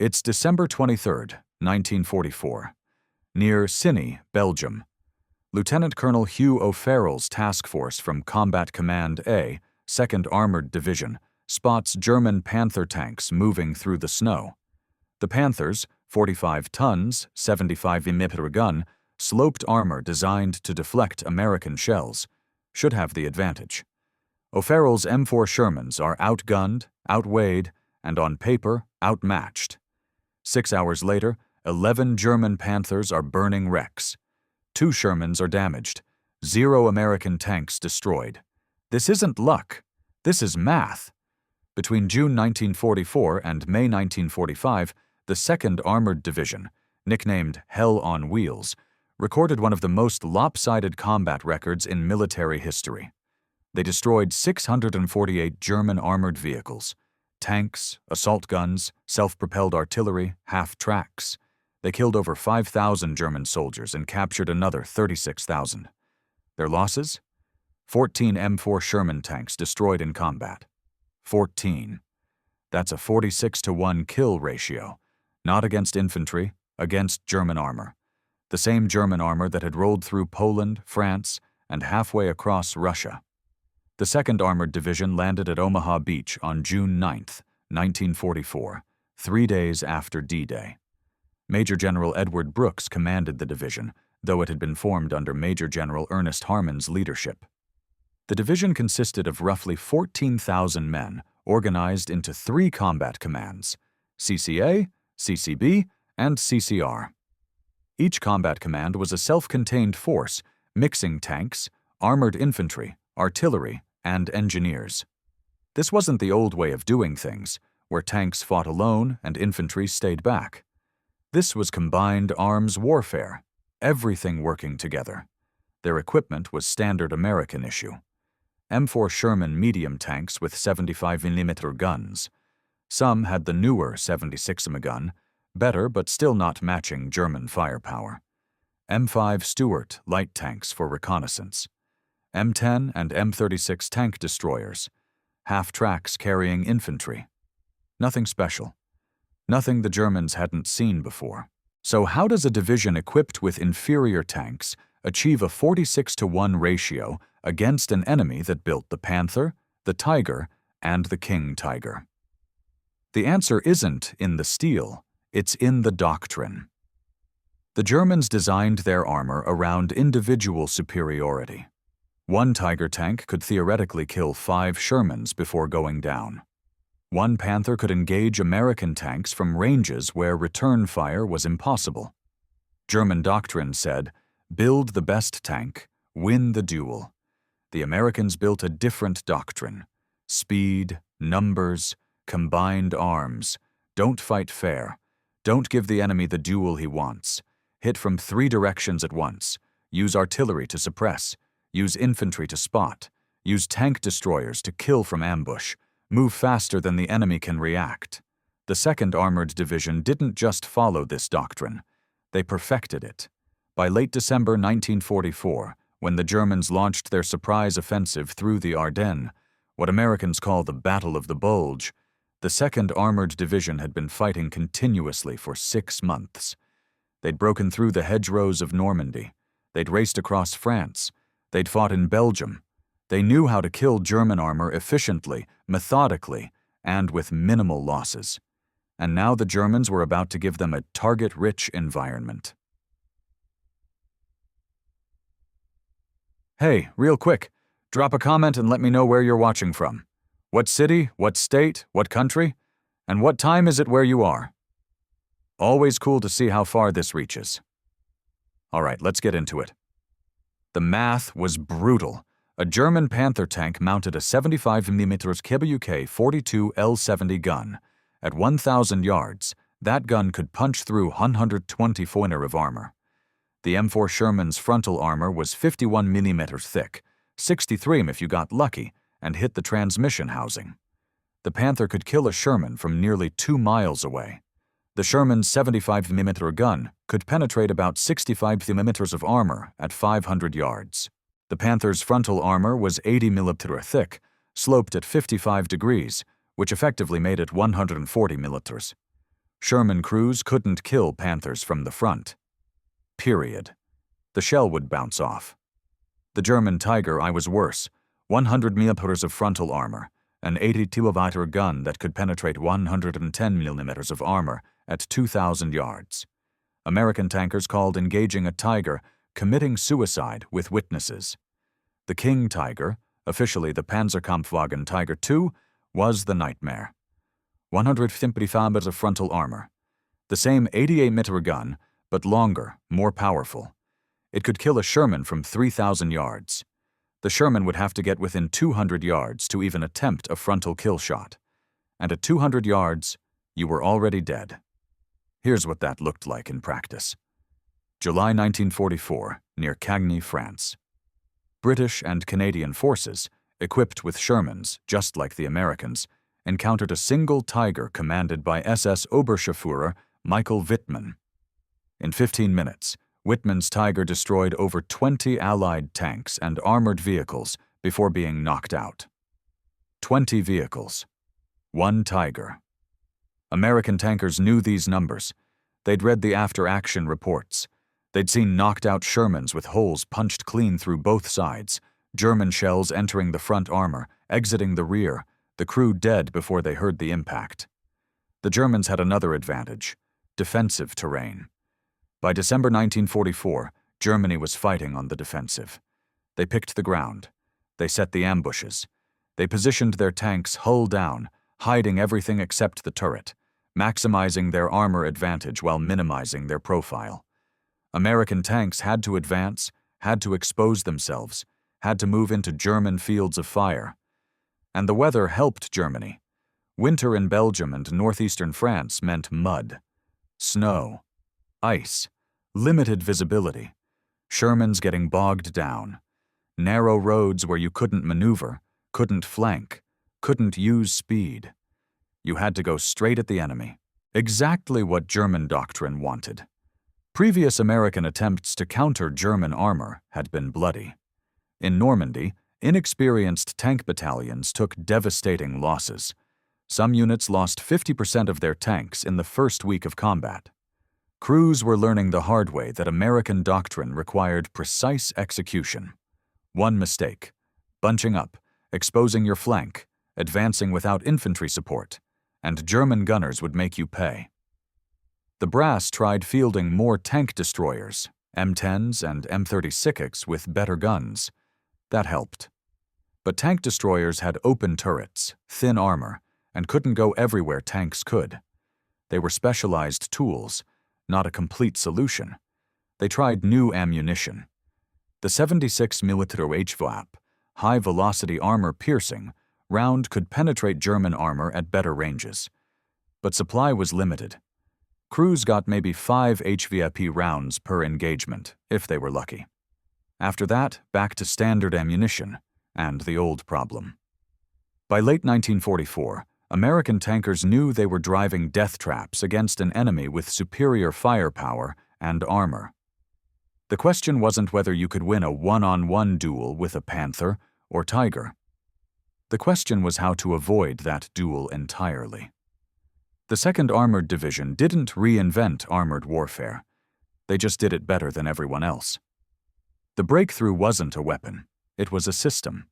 It's December 23rd, 1944. Near Ciney, Belgium. Lieutenant Colonel Hugh O'Farrell's task force from Combat Command A, 2nd Armored Division, spots German Panther tanks moving through the snow. The Panthers, 45 tons, 75mm gun, sloped armor designed to deflect American shells, should have the advantage. O'Farrell's M4 Shermans are outgunned, outweighed, and on paper, outmatched. 6 hours later, 11 German Panthers are burning wrecks. 2 Shermans are damaged. 0 American tanks destroyed. This isn't luck. This is math. Between June 1944 and May 1945, the 2nd Armored Division, nicknamed Hell on Wheels, recorded one of the most lopsided combat records in military history. They destroyed 648 German armored vehicles, tanks, assault guns, self-propelled artillery, half-tracks. They killed over 5,000 German soldiers and captured another 36,000. Their losses? 14 M4 Sherman tanks destroyed in combat. 14. That's a 46-to-1 kill ratio, not against infantry, against German armor. The same German armor that had rolled through Poland, France, and halfway across Russia. The 2nd Armored Division landed at Omaha Beach on June 9, 1944, 3 days after D-Day. Major General Edward Brooks commanded the division, though it had been formed under Major General Ernest Harmon's leadership. The division consisted of roughly 14,000 men, organized into 3 combat commands: CCA, CCB, and CCR. Each combat command was a self-contained force, mixing tanks, armored infantry, artillery, and engineers. This wasn't the old way of doing things, where tanks fought alone and infantry stayed back. This was combined arms warfare, everything working together. Their equipment was standard American issue. M4 Sherman medium tanks with 75mm guns. Some had the newer 76mm gun, better but still not matching German firepower. M5 Stuart light tanks for reconnaissance. M10 and M36 tank destroyers, half-tracks carrying infantry. Nothing special. Nothing the Germans hadn't seen before. So how does a division equipped with inferior tanks achieve a 46-to-1 ratio against an enemy that built the Panther, the Tiger, and the King Tiger? The answer isn't in the steel, it's in the doctrine. The Germans designed their armor around individual superiority. 1 Tiger tank could theoretically kill 5 Shermans before going down. 1 Panther could engage American tanks from ranges where return fire was impossible. German doctrine said, build the best tank, win the duel. The Americans built a different doctrine. Speed, numbers, combined arms. Don't fight fair. Don't give the enemy the duel he wants. Hit from 3 directions at once. Use artillery to suppress. Use infantry to spot. Use tank destroyers to kill from ambush. Move faster than the enemy can react. The 2nd Armored Division didn't just follow this doctrine. They perfected it. By late December 1944, when the Germans launched their surprise offensive through the Ardennes, what Americans call the Battle of the Bulge, the 2nd Armored Division had been fighting continuously for 6 months. They'd broken through the hedgerows of Normandy. They'd raced across France. They'd fought in Belgium. They knew how to kill German armor efficiently, methodically, and with minimal losses. And now the Germans were about to give them a target-rich environment. Hey, real quick, drop a comment and let me know where you're watching from. What city, what state, what country, and what time is it where you are? Always cool to see how far this reaches. All right, let's get into it. The math was brutal. A German Panther tank mounted a 75mm KBUK 42 L70 gun. At 1,000 yards, that gun could punch through 120 Foiner of armor. The M4 Sherman's frontal armor was 51mm thick, 63 if you got lucky, and hit the transmission housing. The Panther could kill a Sherman from nearly 2 miles away. The Sherman's 75mm gun could penetrate about 65mm of armor at 500 yards. The Panther's frontal armor was 80mm thick, sloped at 55 degrees, which effectively made it 140 mm. Sherman crews couldn't kill Panthers from the front. Period. The shell would bounce off. The German Tiger I was worse, 100 mm of frontal armor, an 82-millimeter gun that could penetrate 110 mm of armor at 2,000 yards. American tankers called engaging a Tiger committing suicide with witnesses. The King Tiger, officially the Panzerkampfwagen Tiger II, was the nightmare. 155 mm of frontal armor. The same 88-millimeter gun, but longer, more powerful. It could kill a Sherman from 3,000 yards. The Sherman would have to get within 200 yards to even attempt a frontal kill shot. And at 200 yards, you were already dead. Here's what that looked like in practice. July 1944, near Cagny, France. British and Canadian forces, equipped with Shermans, just like the Americans, encountered a single Tiger commanded by SS Oberscharführer Michael Wittmann. In 15 minutes, Wittmann's Tiger destroyed over 20 Allied tanks and armored vehicles before being knocked out. 20 vehicles. 1 Tiger. American tankers knew these numbers. They'd read the after-action reports. They'd seen knocked-out Shermans with holes punched clean through both sides, German shells entering the front armor, exiting the rear, the crew dead before they heard the impact. The Germans had another advantage: defensive terrain. By December 1944, Germany was fighting on the defensive. They picked the ground. They set the ambushes. They positioned their tanks hull down, hiding everything except the turret, maximizing their armor advantage while minimizing their profile. American tanks had to advance, had to expose themselves, had to move into German fields of fire. And the weather helped Germany. Winter in Belgium and northeastern France meant mud, snow, ice, limited visibility, Shermans getting bogged down, narrow roads where you couldn't maneuver, couldn't flank, couldn't use speed. You had to go straight at the enemy. Exactly what German doctrine wanted. Previous American attempts to counter German armor had been bloody. In Normandy, inexperienced tank battalions took devastating losses. Some units lost 50% of their tanks in the first week of combat. Crews were learning the hard way that American doctrine required precise execution. One mistake: bunching up, exposing your flank, advancing without infantry support, and German gunners would make you pay. The brass tried fielding more tank destroyers, M10s and M30 with better guns. That helped. But tank destroyers had open turrets, thin armor, and couldn't go everywhere tanks could. They were specialized tools, not a complete solution. They tried new ammunition. The 76-millimeter HVAP, high-velocity armor-piercing, round could penetrate German armor at better ranges. But supply was limited. Crews got maybe 5 HVAP rounds per engagement, if they were lucky. After that, back to standard ammunition, and the old problem. By late 1944, American tankers knew they were driving death traps against an enemy with superior firepower and armor. The question wasn't whether you could win a one-on-one duel with a Panther or Tiger. The question was how to avoid that duel entirely. The 2nd Armored Division didn't reinvent armored warfare. They just did it better than everyone else. The breakthrough wasn't a weapon. It was a system.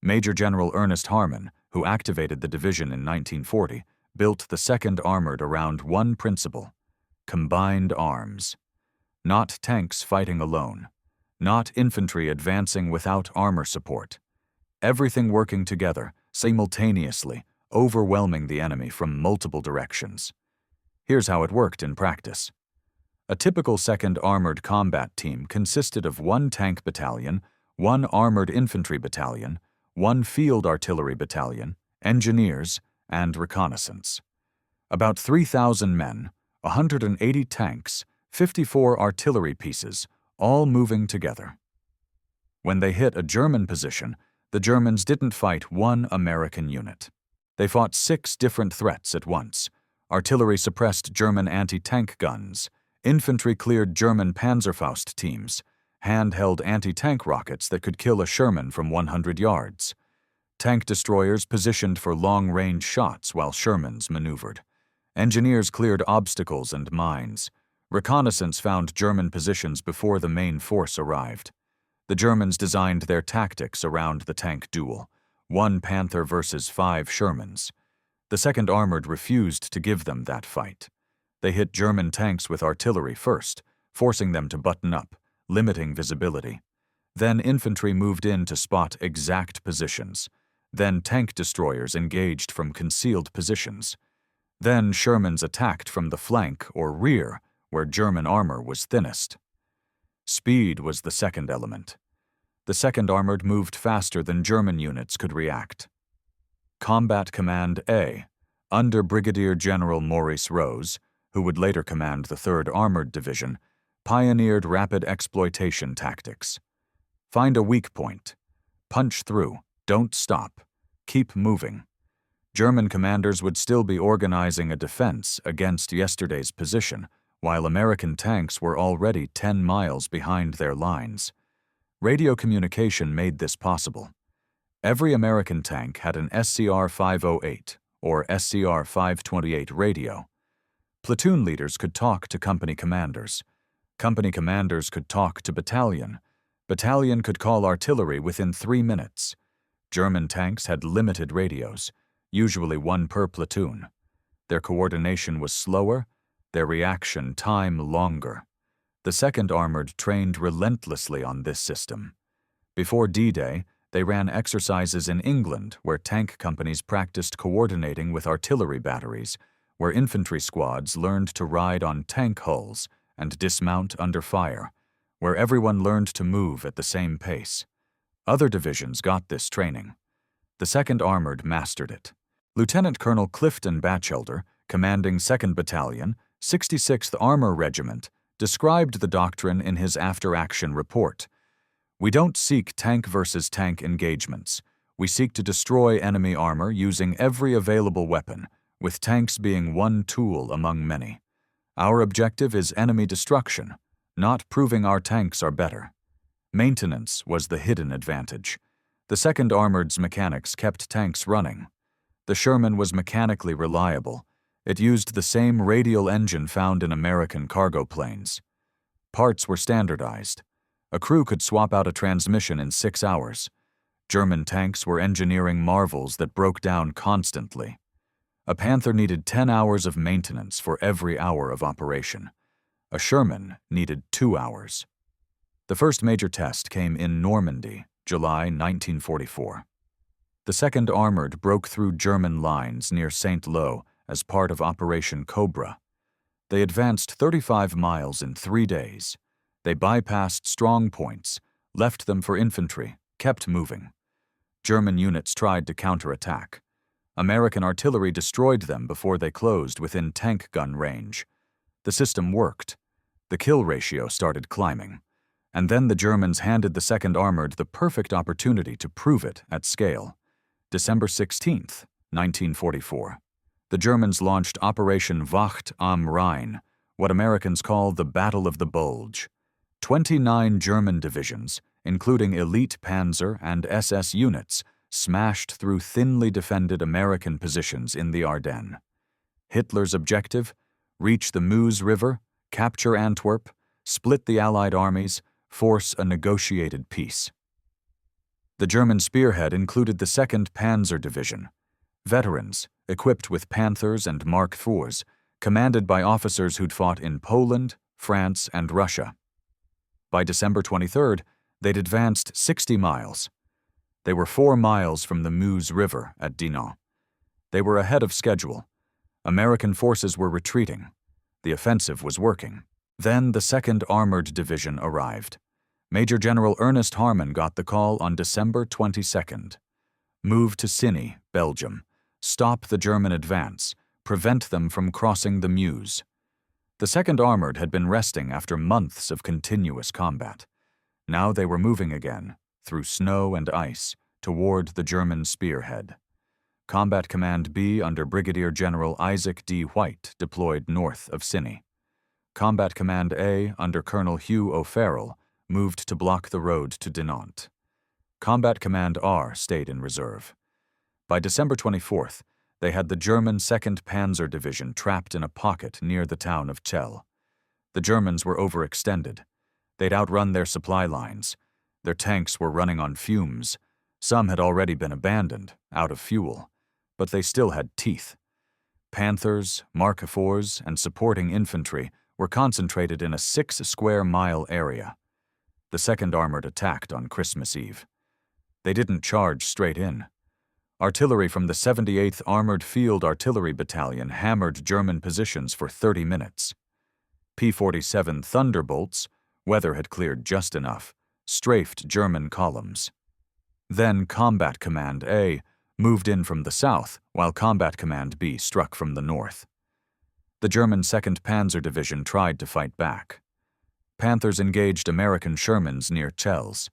Major General Ernest Harmon, who activated the division in 1940, built the 2nd Armored around one principle: combined arms. Not tanks fighting alone. Not infantry advancing without armor support. Everything working together, simultaneously, overwhelming the enemy from multiple directions. Here's how it worked in practice. A typical 2nd Armored combat team consisted of 1 tank battalion, 1 armored infantry battalion, 1 field artillery battalion, engineers, and reconnaissance. About 3,000 men, 180 tanks, 54 artillery pieces, all moving together. When they hit a German position, the Germans didn't fight 1 American unit. They fought 6 different threats at once. Artillery suppressed German anti-tank guns. Infantry cleared German Panzerfaust teams. Handheld anti-tank rockets that could kill a Sherman from 100 yards. Tank destroyers positioned for long-range shots while Shermans maneuvered. Engineers cleared obstacles and mines. Reconnaissance found German positions before the main force arrived. The Germans designed their tactics around the tank duel, 1 Panther versus 5 Shermans. The 2nd Armored refused to give them that fight. They hit German tanks with artillery first, forcing them to button up, limiting visibility. Then infantry moved in to spot exact positions. Then tank destroyers engaged from concealed positions. Then Shermans attacked from the flank or rear, where German armor was thinnest. Speed was the second element. The 2nd Armored moved faster than German units could react. Combat Command A, under Brigadier General Maurice Rose, who would later command the 3rd Armored Division, pioneered rapid exploitation tactics. Find a weak point. Punch through. Don't stop. Keep moving. German commanders would still be organizing a defense against yesterday's position, while American tanks were already 10 miles behind their lines. Radio communication made this possible. Every American tank had an SCR-508 or SCR-528 radio. Platoon leaders could talk to company commanders. Company commanders could talk to battalion. Battalion could call artillery within 3 minutes. German tanks had limited radios, usually 1 per platoon. Their coordination was slower, their reaction time longer. The 2nd Armored trained relentlessly on this system. Before D-Day, they ran exercises in England where tank companies practiced coordinating with artillery batteries, where infantry squads learned to ride on tank hulls and dismount under fire, where everyone learned to move at the same pace. Other divisions got this training. The 2nd Armored mastered it. Lieutenant Colonel Clifton Batchelder, commanding 2nd Battalion, 66th Armor Regiment, described the doctrine in his after-action report. "We don't seek tank versus tank engagements. We seek to destroy enemy armor using every available weapon, with tanks being one tool among many. Our objective is enemy destruction, not proving our tanks are better." Maintenance was the hidden advantage. The 2nd Armored's mechanics kept tanks running. The Sherman was mechanically reliable. It used the same radial engine found in American cargo planes. Parts were standardized. A crew could swap out a transmission in 6 hours. German tanks were engineering marvels that broke down constantly. A Panther needed 10 hours of maintenance for every hour of operation. A Sherman needed 2 hours. The first major test came in Normandy, July 1944. The 2nd Armored broke through German lines near St. Lo as part of Operation Cobra. They advanced 35 miles in 3 days. They bypassed strong points, left them for infantry, kept moving. German units tried to counterattack. American artillery destroyed them before they closed within tank gun range. The system worked. The kill ratio started climbing. And then the Germans handed the 2nd Armored the perfect opportunity to prove it at scale. December 16, 1944. The Germans launched Operation Wacht am Rhine, what Americans call the Battle of the Bulge. 29 German divisions, including elite Panzer and SS units, smashed through thinly defended American positions in the Ardennes. Hitler's objective? Reach the Meuse River, capture Antwerp, split the Allied armies, force a negotiated peace. The German spearhead included the 2nd Panzer Division. Veterans, equipped with Panthers and Mark IVs, commanded by officers who'd fought in Poland, France, and Russia. By December 23rd, they'd advanced 60 miles. They were 4 miles from the Meuse River at Dinant. They were ahead of schedule. American forces were retreating. The offensive was working. Then the 2nd Armored Division arrived. Major General Ernest Harmon got the call on December 22nd. Move to Ciney, Belgium. Stop the German advance. Prevent them from crossing the Meuse. The 2nd Armored had been resting after months of continuous combat. Now they were moving again, through snow and ice, toward the German spearhead. Combat Command B under Brigadier General Isaac D. White deployed north of Ciney. Combat Command A under Colonel Hugh O'Farrell moved to block the road to Dinant. Combat Command R stayed in reserve. By December 24th, They had the German 2nd Panzer Division trapped in a pocket near the town of Chell. The Germans were overextended. They'd outrun their supply lines. Their tanks were running on fumes. Some had already been abandoned, out of fuel, but they still had teeth. Panthers, Mark IVs, and supporting infantry were concentrated in a 6-square-mile area. The 2nd Armored attacked on Christmas Eve. They didn't charge straight in. Artillery from the 78th Armored Field Artillery Battalion hammered German positions for 30 minutes. P-47 Thunderbolts, weather had cleared just enough, strafed German columns. Then Combat Command A moved in from the south, while Combat Command B struck from the north. The German 2nd Panzer Division tried to fight back. Panthers engaged American Shermans near Chels.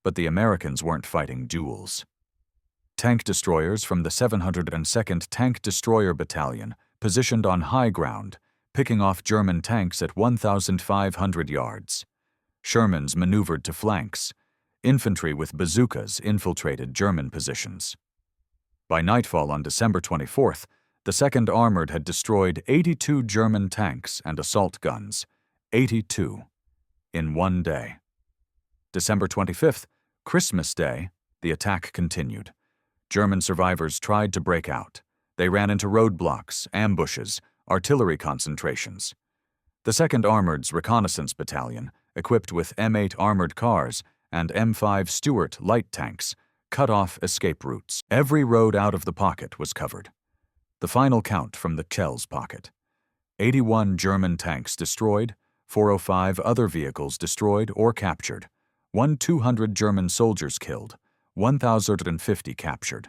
But the Americans weren't fighting duels. Tank destroyers from the 702nd Tank Destroyer Battalion positioned on high ground, picking off German tanks at 1,500 yards. Shermans maneuvered to flanks. Infantry with bazookas infiltrated German positions. By nightfall on December 24th, the 2nd Armored had destroyed 82 German tanks and assault guns. 82. In one day. December 25th, Christmas Day, the attack continued. German survivors tried to break out. They ran into roadblocks, ambushes, artillery concentrations. The 2nd Armored's Reconnaissance Battalion, equipped with M8 armored cars and M5 Stuart light tanks, cut off escape routes. Every road out of the pocket was covered. The final count from the Chels pocket. 81 German tanks destroyed, 405 other vehicles destroyed or captured, 200 German soldiers killed, 1,050 captured.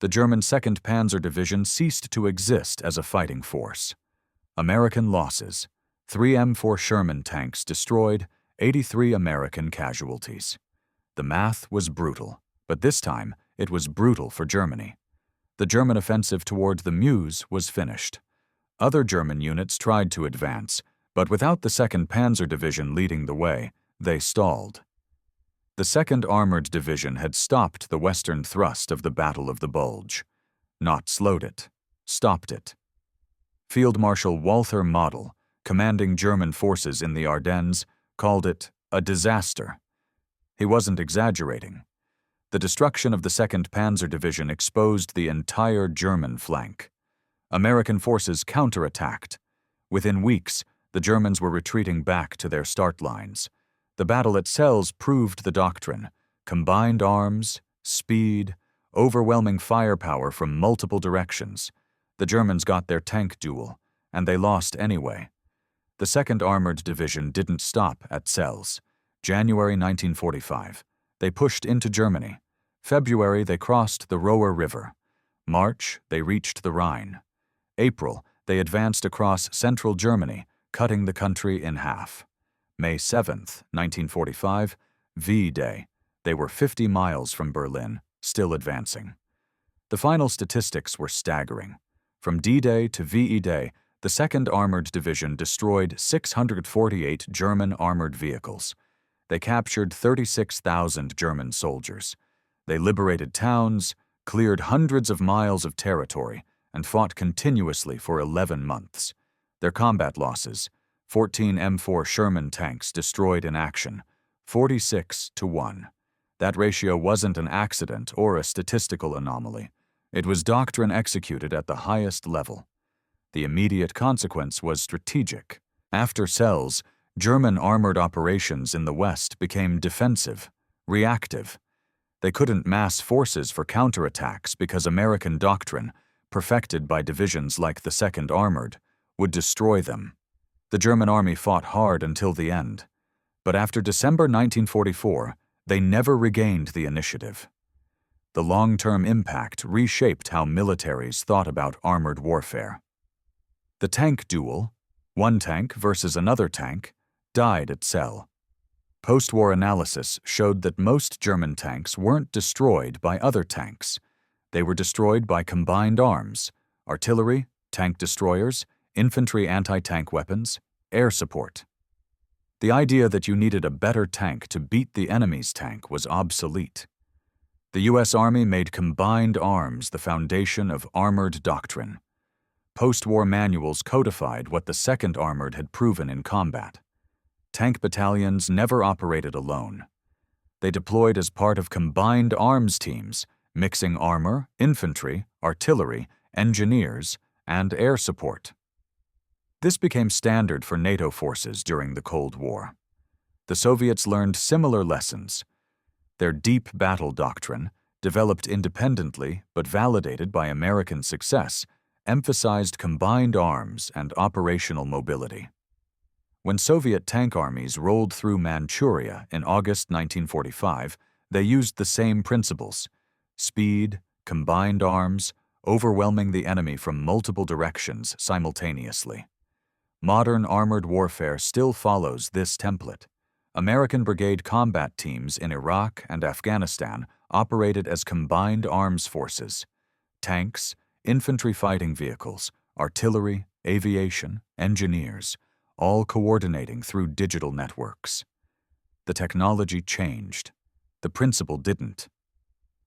The German 2nd Panzer Division ceased to exist as a fighting force. American losses: 3 M4 Sherman tanks destroyed, 83 American casualties. The math was brutal, but this time it was brutal for Germany. The German offensive toward the Meuse was finished. Other German units tried to advance, but without the 2nd Panzer Division leading the way, they stalled. The 2nd Armored Division had stopped the western thrust of the Battle of the Bulge. Not slowed it, stopped it. Field Marshal Walther Model, commanding German forces in the Ardennes, called it a disaster. He wasn't exaggerating. The destruction of the 2nd Panzer Division exposed the entire German flank. American forces counterattacked. Within weeks, the Germans were retreating back to their start lines. The battle at Cels proved the doctrine: combined arms, speed, overwhelming firepower from multiple directions. The Germans got their tank duel, and they lost anyway. The 2nd Armored Division didn't stop at Cels. January 1945. They pushed into Germany. February, they crossed the Roer River. March, they reached the Rhine. April, they advanced across central Germany, cutting the country in half. May 7th, 1945, V-Day. They were 50 miles from Berlin, still advancing. The final statistics were staggering. From D-Day to VE-Day, the 2nd Armored Division destroyed 648 German armored vehicles. They captured 36,000 German soldiers. They liberated towns, cleared hundreds of miles of territory, and fought continuously for 11 months. Their combat losses: 14 M4 Sherman tanks destroyed in action, 46-1. That ratio wasn't an accident or a statistical anomaly. It was doctrine executed at the highest level. The immediate consequence was strategic. After Cels, German armored operations in the West became defensive, reactive. They couldn't mass forces for counterattacks because American doctrine, perfected by divisions like the 2nd Armored, would destroy them. The German army fought hard until the end, but after December 1944, they never regained the initiative. The long-term impact reshaped how militaries thought about armored warfare. The tank duel, one tank versus another tank, died at Celle. Post-war analysis showed that most German tanks weren't destroyed by other tanks. They were destroyed by combined arms: artillery, tank destroyers, infantry anti-tank weapons, air support. The idea that you needed a better tank to beat the enemy's tank was obsolete. The U.S. Army made combined arms the foundation of armored doctrine. Post-war manuals codified what the 2nd Armored had proven in combat. Tank battalions never operated alone. They deployed as part of combined arms teams, mixing armor, infantry, artillery, engineers, and air support. This became standard for NATO forces during the Cold War. The Soviets learned similar lessons. Their deep battle doctrine, developed independently but validated by American success, emphasized combined arms and operational mobility. When Soviet tank armies rolled through Manchuria in August 1945, they used the same principles: speed, combined arms, overwhelming the enemy from multiple directions simultaneously. Modern armored warfare still follows this template. American brigade combat teams in Iraq and Afghanistan operated as combined arms forces. Tanks, infantry fighting vehicles, artillery, aviation, engineers, all coordinating through digital networks. The technology changed. The principle didn't.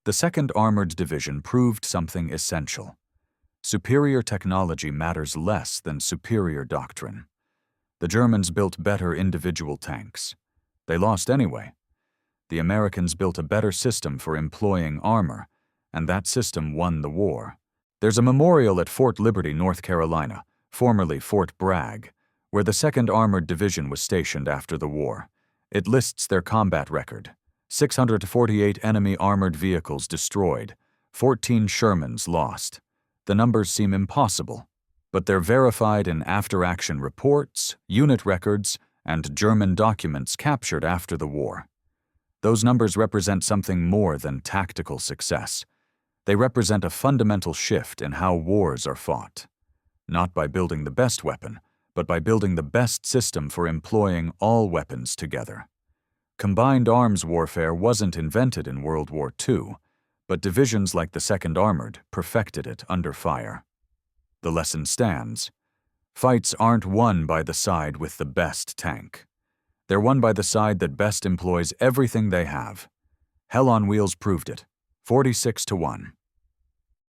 The 2nd Armored Division proved something essential. Superior technology matters less than superior doctrine. The Germans built better individual tanks. They lost anyway. The Americans built a better system for employing armor, and that system won the war. There's a memorial at Fort Liberty, North Carolina, formerly Fort Bragg, where the 2nd Armored Division was stationed after the war. It lists their combat record: 648 enemy armored vehicles destroyed, 14 Shermans lost. The numbers seem impossible, but they're verified in after-action reports, unit records, and German documents captured after the war. Those numbers represent something more than tactical success. They represent a fundamental shift in how wars are fought. Not by building the best weapon, but by building the best system for employing all weapons together. Combined arms warfare wasn't invented in World War II, but divisions like the 2nd Armored perfected it under fire. The lesson stands. Fights aren't won by the side with the best tank. They're won by the side that best employs everything they have. Hell on Wheels proved it, 46-1.